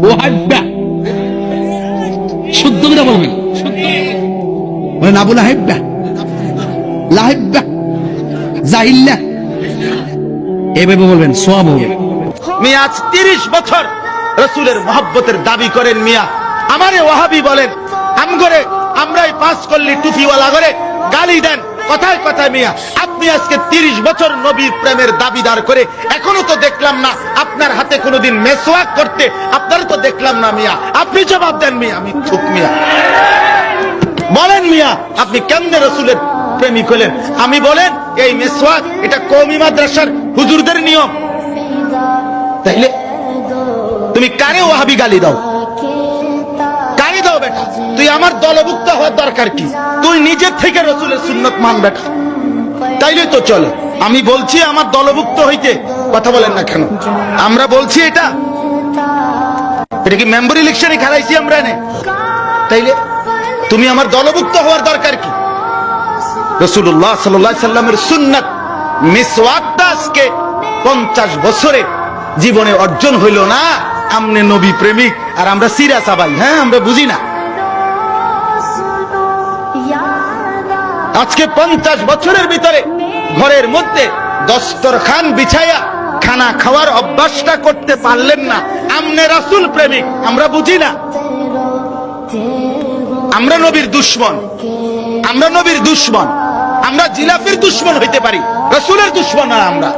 ওয়াহাব্বা শুদ্ধ করে বলবেন, বলেন আবু লাহিব্বা, লাহিব্বা, জাহিল্লা, এভাবে বলবেন, সওয়াব হবে। মিয়া আজ 30 বছর রাসূলের মহব্বতের দাবি করেন। মিয়া আমারে ওয়াহাবি বলেন, আমরাই পাস করলি টুপিওয়ালা করে গালি দেন কথায় কথায়। মিয়া আপনি আজকে 30 বছর নবীর প্রেমের দাবিদার করে এখনো তো দেখলাম না আপনার হাতে কোনোদিন মেসওয়াক করতে, আপনারা তো দেখলাম না। মিয়া আপনি জবাব দেন। মিয়া আমি চুপ। মিয়া বলেন, মিয়া আপনি কেমনে রাসূলের প্রেমিক হলেন? আমি বলেন, এই মেসওয়াক এটা কওমি মাদ্রাসার হুজুরদের নিয়ম। তাইলে তুমি কারে ওয়াহাবি গালি দাও? গালি দাও বেটা, তুই আমার দলভুক্ত হওয়ার দরকার কি? তুই নিজের থেকে রাসূলের সুন্নাত মান বেটা, তাইলে তো চলে। আমি বলছি আমার দলভুক্ত হইতে, কথা বলেন না কেন? আমরা বলছি এটা কি মেম্বার ইলেকশনে খেলাইছি আমরা এনে? তাইলে তুমি আমার দলভুক্ত হওয়ার দরকার কি? রাসূলুল্লাহ সাল্লাল্লাহু আলাইহি সাল্লামের সুন্নাত মিসওয়াকটা আজকে 50 বছরে জীবনে অর্জন হইল না। আমনে নবী প্রেমিক আর আমরা সিরা সাবাই। হ্যাঁ, আমরা বুঝি না। আজকে 50 বছরের ভিতরে ঘরের মধ্যে দস্তরখান বিছায়া খানা খাওয়ার অভ্যাসটা করতে পারলেন না। আমনে রাসূল প্রেমিক, আমরা বুঝি না। আমরা নবীর দুশমন, আমরা নবীর দুশমন, আমরা জিলাফির দুশমন হইতে পারি, রাসূলের দুশমন না আমরা।